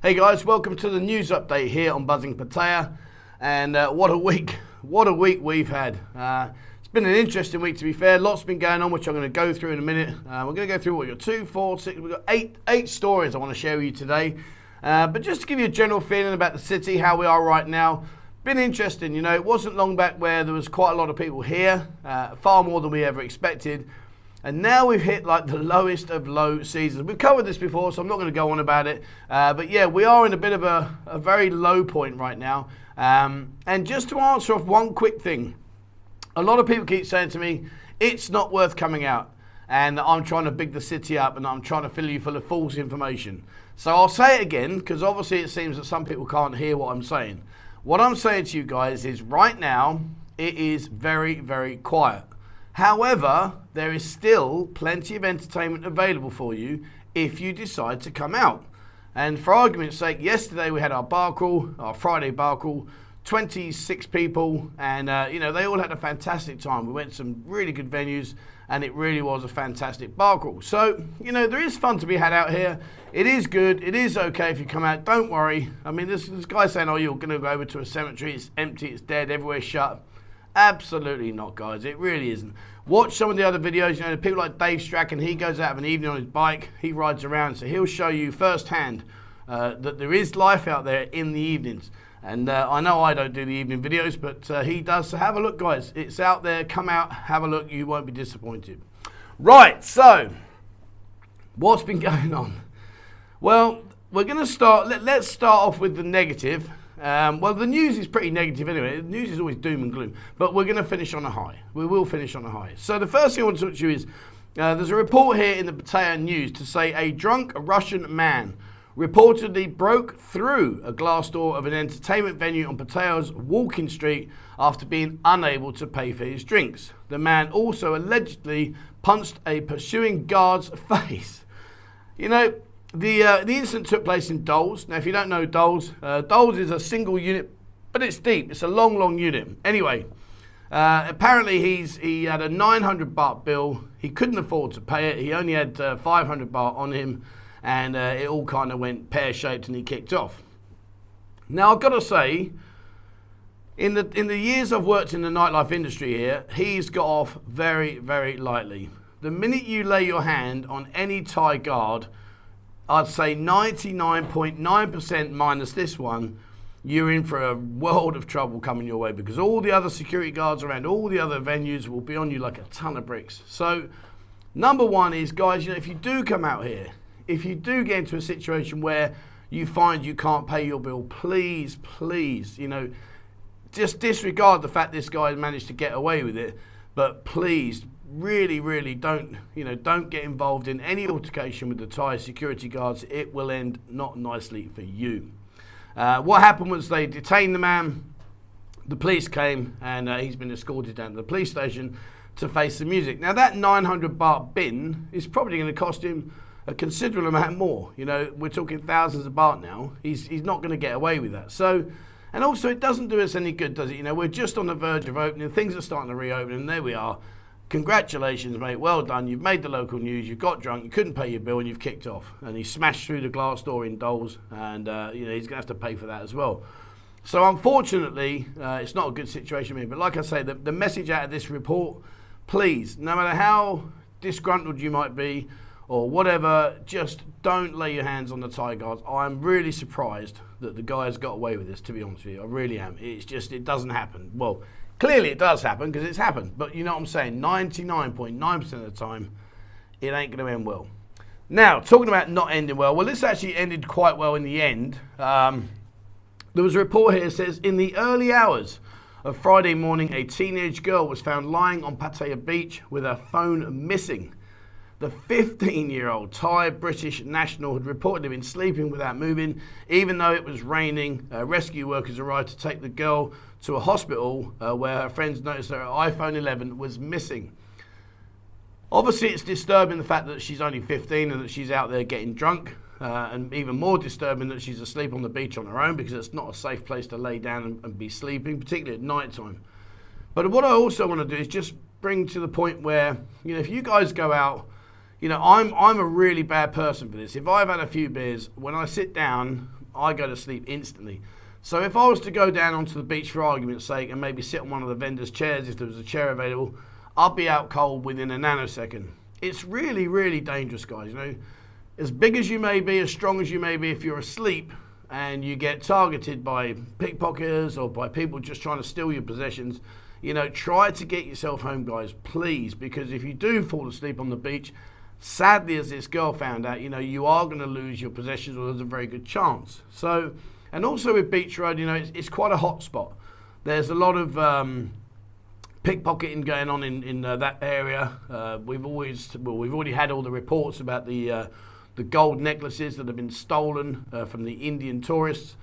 Hey guys, welcome to the news update here on Buzzing Pattaya. And what a week we've had. It's been an interesting week, to be fair. Lots been going on, which I'm going to go through in a minute. We're going to go through what, 2, 4, 6, we've got eight stories I want to share with you today. But just to give you a general feeling about the city, how we are right now, been interesting. You know, it wasn't long back where there was quite a lot of people here, far more than we ever expected. And now we've hit like the lowest of low seasons. We've covered this before, so I'm not going to go on about it. But yeah, we are in a bit of a very low point right now. And just to answer off one quick thing, a lot of people keep saying to me, it's not worth coming out. And I'm trying to big the city up and I'm trying to fill you full of false information. So I'll say it again, because obviously it seems that some people can't hear what I'm saying. What I'm saying to you guys is right now, it is very, very quiet. However, there is still plenty of entertainment available for you if you decide to come out. And for argument's sake, yesterday we had our bar crawl, our Friday bar crawl, 26 people, and you know, they all had a fantastic time. We went to some really good venues, and it really was a fantastic bar crawl. So, you know, there is fun to be had out here. It is good. It is okay if you come out. Don't worry. I mean, this guy saying, oh, you're going to go over to a cemetery. It's empty. It's dead. Everywhere's shut. Absolutely not, guys. It really isn't. Watch some of the other videos. You know, people like Dave Strachan, he goes out of an evening on his bike. He rides around, so he'll show you firsthand that there is life out there in the evenings. And I know I don't do the evening videos, but he does. So have a look, guys. It's out there. Come out, have a look. You won't be disappointed. Right, so what's been going on? Well, we're going to start. Let's start off with the negative. Well, the news is pretty negative anyway. The news is always doom and gloom. But we're going to finish on a high. We will finish on a high. So the first thing I want to talk to you is there's a report here in the Pattaya news to say a drunk Russian man reportedly broke through a glass door of an entertainment venue on Pattaya's Walking Street after being unable to pay for his drinks. The man also allegedly punched a pursuing guard's face. You know, the incident took place in Doles. Now, if you don't know Doles, Doles is a single unit, but it's deep. It's a long unit. Anyway, apparently he had a 900 baht bill. He couldn't afford to pay it. He only had 500 baht on him, and it all kind of went pear-shaped and he kicked off. Now, I've got to say, in the years I've worked in the nightlife industry here, he's got off very, very lightly. The minute you lay your hand on any Thai guard, I'd say 99.9% minus this one, you're in for a world of trouble coming your way, because all the other security guards around all the other venues will be on you like a ton of bricks. So, number one is, guys, you know, if you do come out here, if you do get into a situation where you find you can't pay your bill, please, you know, just disregard the fact this guy managed to get away with it, but please, really don't get involved in any altercation with the Thai security guards. It will end not nicely for you. What happened was they detained the man, the police came, and he's been escorted down to the police station to face the music. Now that 900 baht bin is probably going to cost him a considerable amount more. You know, we're talking thousands of baht now. He's not going to get away with that. So, and also it doesn't do us any good, does it? You know, we're just on the verge of opening. Things are starting to reopen, and there we are. Congratulations, mate. Well done. You've made the local news. You've got drunk. You couldn't pay your bill, and you've kicked off. And he smashed through the glass door in Doles, and you know, he's going to have to pay for that as well. So unfortunately, it's not a good situation for me. But like I say, the message out of this report, please, no matter how disgruntled you might be or whatever, just don't lay your hands on the Thai guards. I'm really surprised that the guy has got away with this, to be honest with you. I really am. It's just, it doesn't happen. Well, clearly it does happen because it's happened. But you know what I'm saying? 99.9% of the time, it ain't going to end well. Now, talking about not ending well, this actually ended quite well in the end. There was a report here that says, in the early hours of Friday morning, a teenage girl was found lying on Pattaya Beach with her phone missing. The 15-year-old Thai-British national had reportedly been sleeping without moving, even though it was raining. Rescue workers arrived to take the girl to a hospital where her friends noticed that her iPhone 11 was missing. Obviously, it's disturbing the fact that she's only 15 and that she's out there getting drunk, and even more disturbing that she's asleep on the beach on her own, because it's not a safe place to lay down and be sleeping, particularly at night time. But what I also want to do is just bring to the point where, you know, if you guys go out, you know, I'm a really bad person for this. If I've had a few beers, when I sit down, I go to sleep instantly. So if I was to go down onto the beach for argument's sake and maybe sit on one of the vendors' chairs, if there was a chair available, I'd be out cold within a nanosecond. It's really, really dangerous, guys. You know, as big as you may be, as strong as you may be, if you're asleep and you get targeted by pickpocketers or by people just trying to steal your possessions, you know, try to get yourself home, guys, please, because if you do fall asleep on the beach, sadly, as this girl found out, you know, you are going to lose your possessions, or there's a very good chance. So, and also with Beach Road, you know, it's quite a hot spot. There's a lot of pickpocketing going on in that area. We've already had all the reports about the gold necklaces that have been stolen from the Indian tourists.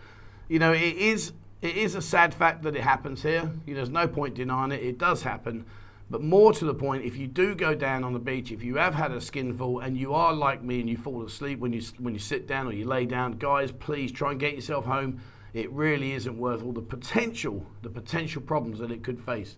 You know, it is a sad fact that it happens here. You know, there's no point denying it. It does happen. But more to the point, if you do go down on the beach, if you have had a skinful and you are like me and you fall asleep when you sit down or you lay down, guys, please try and get yourself home. It really isn't worth all the potential problems that it could face.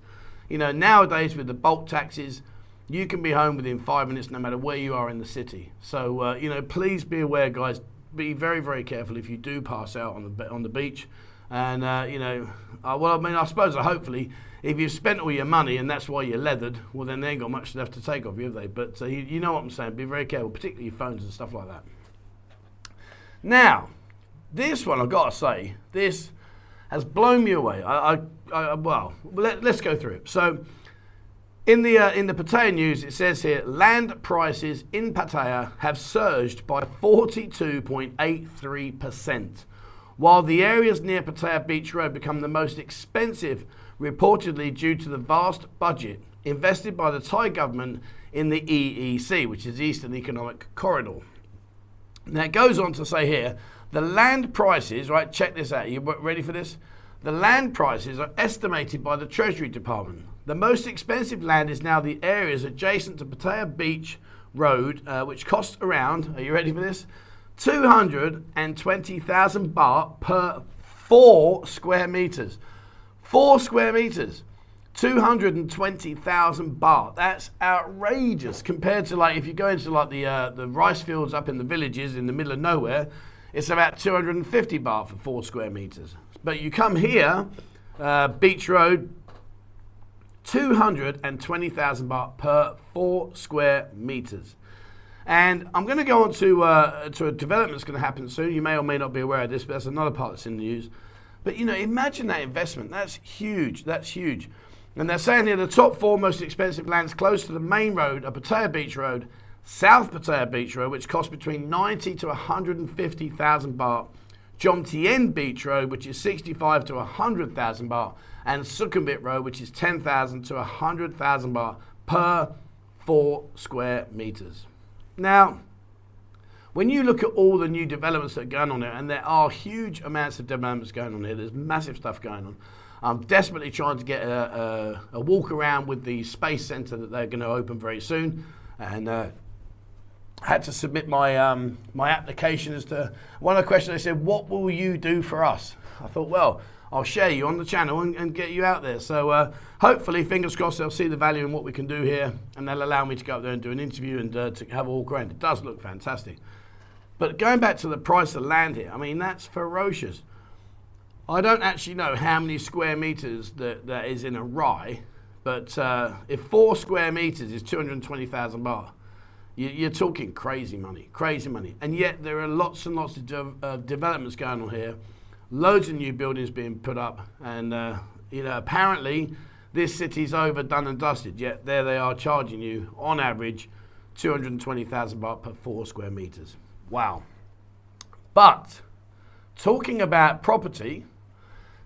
You know, nowadays with the bulk taxes, you can be home within 5 minutes no matter where you are in the city. So, you know, please be aware, guys. Be very, very careful if you do pass out on the beach. And, you know, well, I mean, I suppose hopefully if you've spent all your money and that's why you're leathered, well, then they ain't got much left to take off you, have they? But you know what I'm saying. Be very careful, particularly your phones and stuff like that. Now, this one, I've got to say, this has blown me away. Well, let's go through it. So, in the Pattaya news, it says here, land prices in Pattaya have surged by 42.83%, while the areas near Pattaya Beach Road become the most expensive, reportedly due to the vast budget invested by the Thai government in the EEC, which is the Eastern Economic Corridor. Now, it goes on to say here, the land prices, right, check this out, you ready for this? The land prices are estimated by the Treasury Department. The most expensive land is now the areas adjacent to Pattaya Beach Road, which cost around, are you ready for this? 220,000 baht per 4 square meters. 4 square meters. 220,000 baht. That's outrageous compared to, like, if you go into like the rice fields up in the villages in the middle of nowhere, it's about 250 baht for 4 square meters. But you come here, Beach Road, 220,000 baht per 4 square meters. And I'm going to go on to a development that's going to happen soon. You may or may not be aware of this, but that's another part that's in the news. But, you know, imagine that investment. That's huge. That's huge. And they're saying here the top 4 most expensive lands close to the main road are Pattaya Beach Road, South Pattaya Beach Road, which costs between 90 to 150,000 baht, Jomtien Beach Road, which is 65 to 100,000 baht, and Sukhumvit Road, which is 10,000 to 100,000 baht per 4 square meters. Now, when you look at all the new developments that are going on here, and there are huge amounts of developments going on here, there's massive stuff going on. I'm desperately trying to get a walk around with the space centre that they're going to open very soon, and had to submit my my application as to one of the questions. They said, "What will you do for us?" I thought, well, I'll share you on the channel and get you out there. So hopefully, fingers crossed, they'll see the value in what we can do here, and they'll allow me to go up there and do an interview and to have a walk around. It does look fantastic. But going back to the price of land here, I mean, that's ferocious. I don't actually know how many square meters that is in a rai, but if 4 square meters is 220,000 baht, you're talking crazy money. And yet there are lots and lots of developments going on here, loads of new buildings being put up, and you know, apparently this city's overdone and dusted, yet there they are charging you, on average, 220,000 baht per 4 square meters. Wow. But talking about property,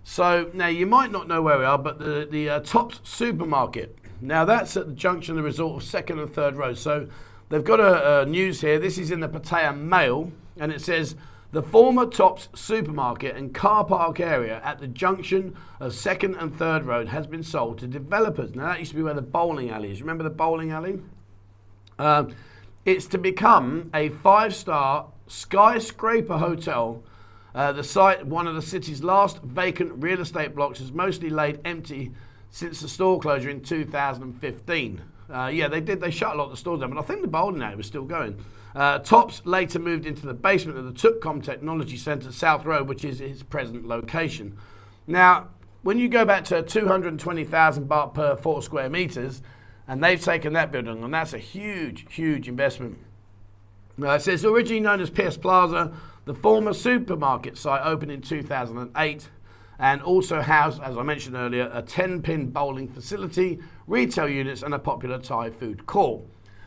so now you might not know where we are, but the Tops supermarket. Now that's at the junction of the resort of 2nd and 3rd Road. So they've got a news here. This is in the Pattaya Mail, and it says the former Tops supermarket and car park area at the junction of 2nd and 3rd Road has been sold to developers. Now that used to be where the bowling alley is. Remember the bowling alley? It's to become a 5-star skyscraper hotel. The site, one of the city's last vacant real estate blocks, has mostly laid empty since the store closure in 2015. Yeah, they did. They shut a lot of the stores down, but I think the bowling alley was still going. Tops later moved into the basement of the Tukkom Technology Centre, South Road, which is its present location. Now, when you go back to 220,000 baht per 4 square metres, and they've taken that building, and that's a huge, huge investment. It says originally known as PS Plaza, the former supermarket site opened in 2008 and also housed, as I mentioned earlier, a 10-pin bowling facility, retail units and a popular Thai food court.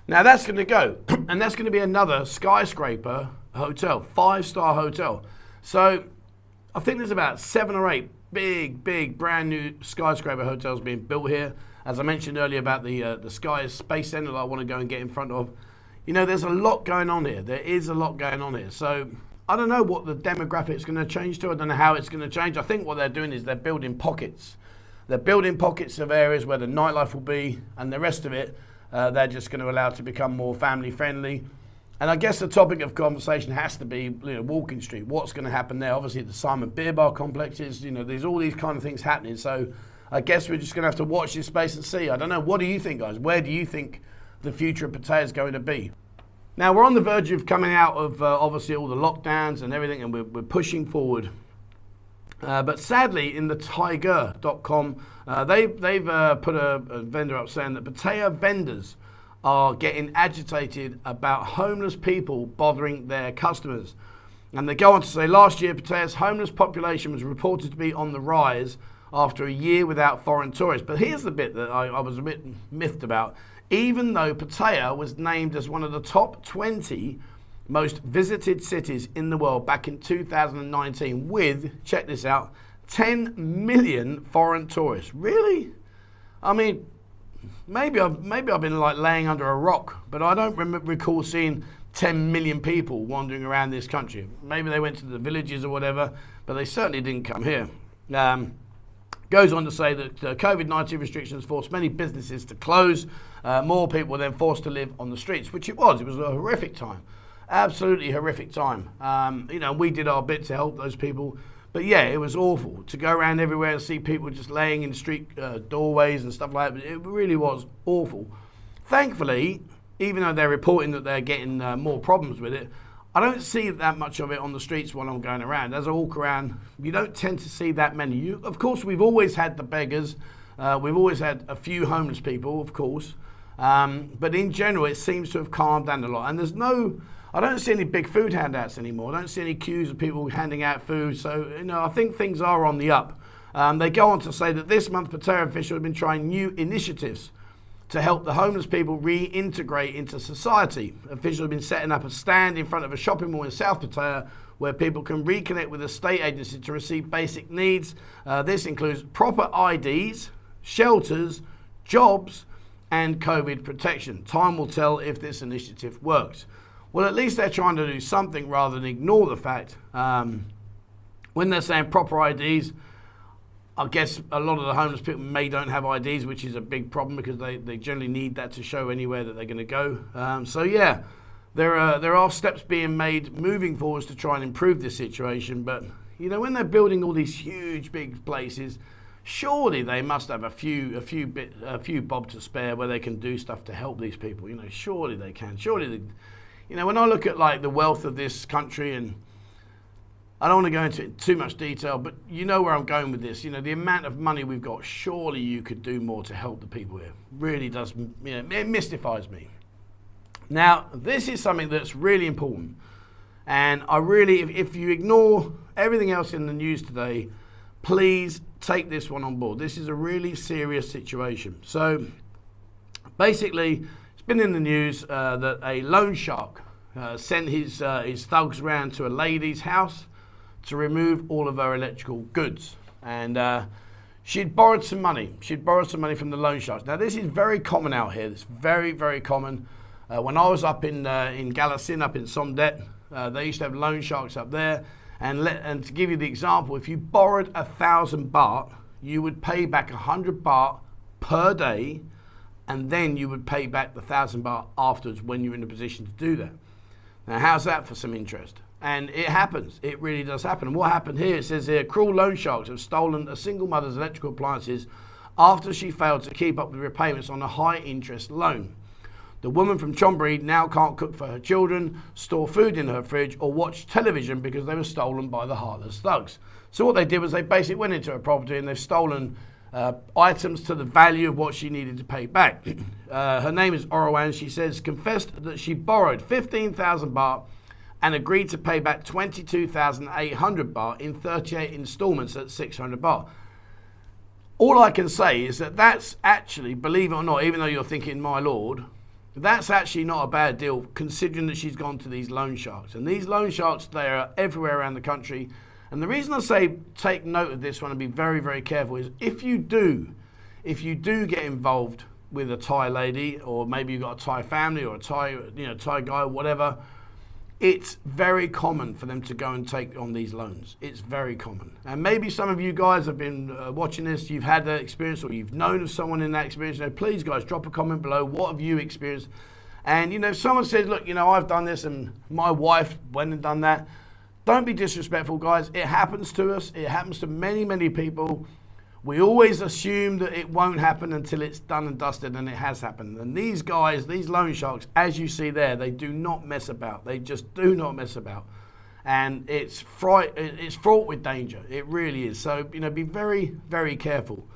Now that's going to go, and that's going to be another skyscraper hotel, 5-star hotel. So I think there's about 7 or 8 big brand new skyscraper hotels being built here. As I mentioned earlier about the Sky Space Centre that I want to go and get in front of. You know, there's a lot going on here. There is a lot going on here. So I don't know what the demographic's going to change to. I don't know how it's going to change. I think what they're doing is they're building pockets. They're building pockets of areas where the nightlife will be, and the rest of it, they're just going to allow to become more family friendly. And I guess the topic of conversation has to be, Walking Street. What's going to happen there? Obviously, the Simon Beer Bar complexes. There's all these kind of things happening. So I guess we're just going to have to watch this space and see. I don't know. What do you think, guys? Where do you think the future of Pattaya is going to be? Now, we're on the verge of coming out of, obviously, all the lockdowns and everything, and we're pushing forward. But sadly, in the Tiger.com, they've put a vendor up saying that Pattaya vendors are getting agitated about homeless people bothering their customers. And they go on to say, last year, Pattaya's homeless population was reported to be on the rise after a year without foreign tourists. But here's the bit that I was a bit miffed about. Even though Pattaya was named as one of the top 20 most visited cities in the world back in 2019 with, check this out, 10 million foreign tourists. Really? I mean, maybe I've been like laying under a rock, but I don't recall seeing 10 million people wandering around this country. Maybe they went to the villages or whatever, but they certainly didn't come here. Goes on to say that COVID-19 restrictions forced many businesses to close. More people were then forced to live on the streets, which it was. It was a horrific time. Absolutely horrific time. We did our bit to help those people. But yeah, it was awful to go around everywhere and see people just laying in street doorways and stuff like that. It really was awful. Thankfully, even though they're reporting that they're getting more problems with it, I don't see that much of it on the streets while I'm going around. As I walk around, you don't tend to see that many. Of course, we've always had the beggars. We've always had a few homeless people, of course. But in general, it seems to have calmed down a lot. And I don't see any big food handouts anymore. I don't see any queues of people handing out food. So, I think things are on the up. They go on to say that this month, Pattaya officials have been trying new initiatives to help the homeless people reintegrate into society. Officials have been setting up a stand in front of a shopping mall in South Pattaya where people can reconnect with the state agency to receive basic needs. This includes proper IDs, shelters, jobs, and COVID protection. Time will tell if this initiative works. Well, at least they're trying to do something rather than ignore the fact. When they're saying proper IDs, I guess a lot of the homeless people don't have IDs, which is a big problem because they generally need that to show anywhere that they're going to go. So yeah, there are steps being made moving forwards to try and improve this situation. But when they're building all these huge big places, surely they must have a few bob to spare where they can do stuff to help these people. Surely they can. Surely when I look at like the wealth of this country, and I don't want to go into too much detail, but you know where I'm going with this. The amount of money we've got, surely you could do more to help the people here. Really does, it mystifies me. Now, this is something that's really important. And I really, if you ignore everything else in the news today, please take this one on board. This is a really serious situation. So basically, it's been in the news that a loan shark sent his thugs round to a lady's house to remove all of her electrical goods. And she'd borrowed some money. She'd borrowed some money from the loan sharks. Now, this is very common out here. It's very, very common. When I was up in Galasin, up in Somdet, they used to have loan sharks up there. And to give you the example, if you borrowed 1,000 baht, you would pay back 100 baht per day, and then you would pay back the 1,000 baht afterwards when you're in a position to do that. Now, how's that for some interest? And it happens. It really does happen. And what happened here, it says here, cruel loan sharks have stolen a single mother's electrical appliances after she failed to keep up with repayments on a high-interest loan. The woman from Chonburi now can't cook for her children, store food in her fridge, or watch television because they were stolen by the heartless thugs. So what they did was they basically went into her property and they've stolen items to the value of what she needed to pay back. Her name is Orowan. She says, confessed that she borrowed 15,000 baht and agreed to pay back 22,800 baht in 38 installments at 600 baht. All I can say is that that's actually, believe it or not, even though you're thinking, my lord, that's actually not a bad deal considering that she's gone to these loan sharks. And these loan sharks, they are everywhere around the country. And the reason I say take note of this one and be very, very careful is if you do get involved with a Thai lady, or maybe you've got a Thai family or a Thai guy or whatever, it's very common for them to go and take on these loans. It's very common. And maybe some of you guys have been watching this, you've had that experience or you've known of someone in that experience. Please guys, drop a comment below. What have you experienced? And if someone says, look, I've done this and my wife went and done that, don't be disrespectful, guys. It happens to us. It happens to many, many people. We always assume that it won't happen until it's done and dusted, and it has happened. And these guys, these loan sharks, as you see there, they do not mess about. They just do not mess about. And it's fraught with danger. It really is. So, be very, very careful.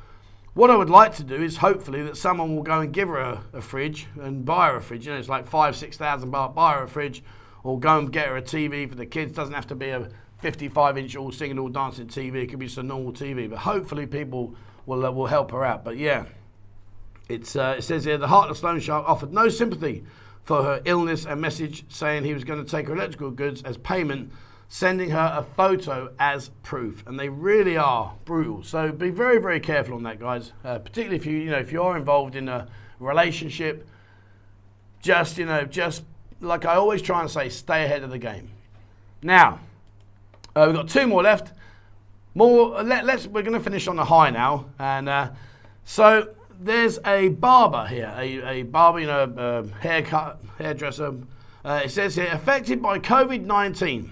What I would like to do is hopefully that someone will go and give her a fridge and buy her a fridge. It's like 5,000-6,000 baht, buy her a fridge, or go and get her a TV for the kids. Doesn't have to be a 55-inch all singing, all dancing TV. It could be just a normal TV. But hopefully people will help her out. But yeah, it says here, the heartless loan shark offered no sympathy for her illness and message saying he was going to take her electrical goods as payment, sending her a photo as proof. And they really are brutal. So be very, very careful on that, guys. Particularly if you are involved in a relationship, just like I always try and say, stay ahead of the game. Now, we've got two more left. We're going to finish on a high now. And so there's a barber here, a barber, hairdresser. It says here, affected by COVID-19,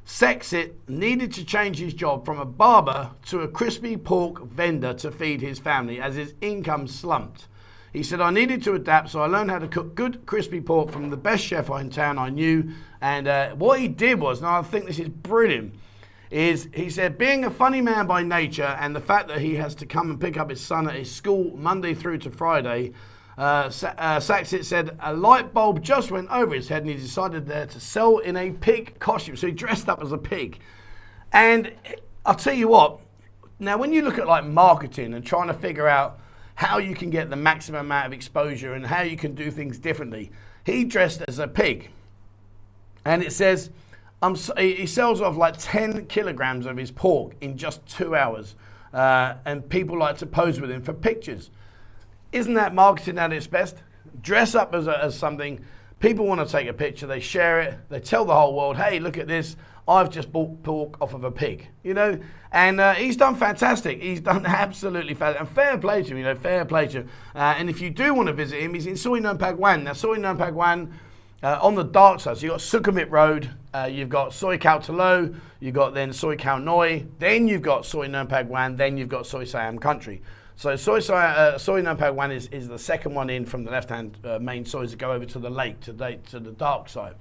Sexit needed to change his job from a barber to a crispy pork vendor to feed his family as his income slumped. He said, I needed to adapt, so I learned how to cook good crispy pork from the best chef in town I knew. And what he did was, and I think this is brilliant, is he said, being a funny man by nature and the fact that he has to come and pick up his son at his school Monday through to Friday, Saxit said a light bulb just went over his head and he decided there to sell in a pig costume. So he dressed up as a pig. And I'll tell you what, now when you look at like marketing and trying to figure out how you can get the maximum amount of exposure and how you can do things differently, he dressed as a pig. And it says he sells off like 10 kilograms of his pork in just 2 hours. And people like to pose with him for pictures. Isn't that marketing at its best? Dress up as something. People want to take a picture. They share it. They tell the whole world, hey, look at this. I've just bought pork off of a pig, And he's done fantastic. He's done absolutely fantastic. And fair play to him, fair play to him. And if you do want to visit him, he's in Soi Noon Pak Wan. Now, Soi Noon Pak Wan, on the dark side, so you've got Sukhumvit Road, you've got Soi Khao Talo, you've got then Soi Khao Noi, then you've got Soi Noon Pak Wan, then you've got Soi Siam Country. So Soi Noon Pak Wan is the second one in from the left-hand main sois that go over to the lake, to the dark side.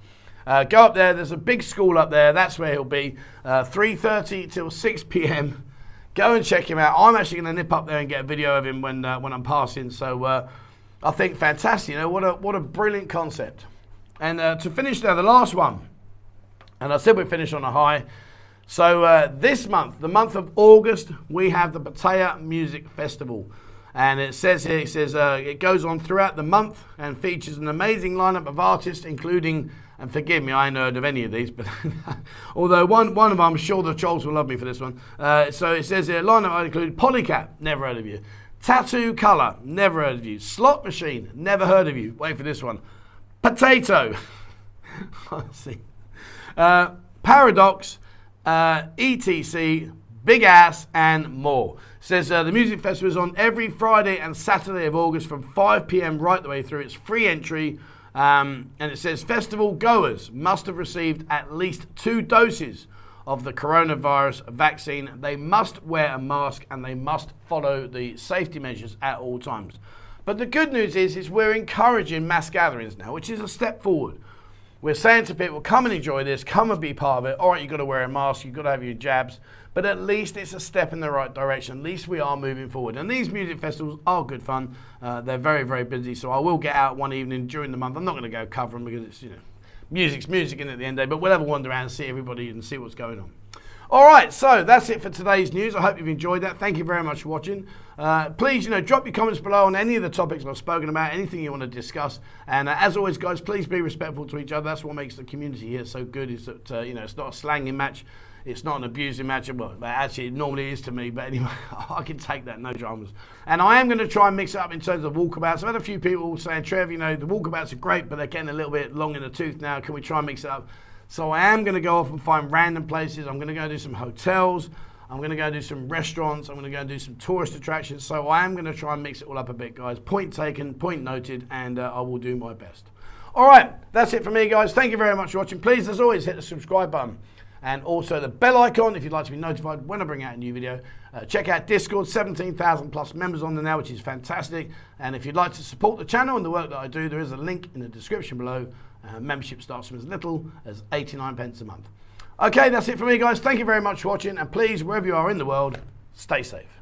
Go up there, there's a big school up there, that's where he'll be, 3:30 till 6 p.m. Go and check him out. I'm actually going to nip up there and get a video of him when I'm passing, so I think fantastic, what a brilliant concept. And to finish there, the last one, and I said we'd finish on a high. So this month, the month of August, we have the Pattaya Music Festival. And it says here, it goes on throughout the month and features an amazing lineup of artists, including, and forgive me, I ain't heard of any of these, but although one of them, I'm sure the trolls will love me for this one. So it says here, lineup include Polycat, never heard of you. Tattoo Colour, never heard of you. Slot Machine, never heard of you. Wait for this one. Potato. Let's see. Paradox, ETC, Big Ass, and more. It says the music festival is on every Friday and Saturday of August from 5 p.m. right the way through. It's free entry. And it says festival goers must have received at least 2 doses of the coronavirus vaccine, they must wear a mask and they must follow the safety measures at all times. But the good news is we're encouraging mass gatherings now, which is a step forward. We're saying to people, come and enjoy this, come and be part of it. All right, you've got to wear a mask, you've got to have your jabs, but at least it's a step in the right direction. At least we are moving forward. And these music festivals are good fun. They're very, very busy, so I will get out one evening during the month. I'm not going to go cover them because it's, music's music in at the end of the day, but we'll have a wander around and see everybody and see what's going on. All right, so that's it for today's news. I hope you've enjoyed that. Thank you very much for watching. Please, drop your comments below on any of the topics I've spoken about, anything you want to discuss. And as always, guys, please be respectful to each other. That's what makes the community here so good, is that, it's not a slanging match. It's not an abusing match. Well, actually, it normally is to me, but anyway, I can take that, no dramas. And I am going to try and mix it up in terms of walkabouts. I've had a few people saying, Trev, the walkabouts are great, but they're getting a little bit long in the tooth now. Can we try and mix it up? So I am going to go off and find random places. I'm going to go do some hotels. I'm going to go do some restaurants. I'm going to go do some tourist attractions. So I am going to try and mix it all up a bit, guys. Point taken, point noted, and I will do my best. All right, that's it for me, guys. Thank you very much for watching. Please, as always, hit the subscribe button and also the bell icon if you'd like to be notified when I bring out a new video. Check out Discord, 17,000 plus members on there now, which is fantastic. And if you'd like to support the channel and the work that I do, there is a link in the description below. Membership starts from as little as 89p a month. Okay, that's it for me, guys. Thank you very much for watching, and please, wherever you are in the world, stay safe.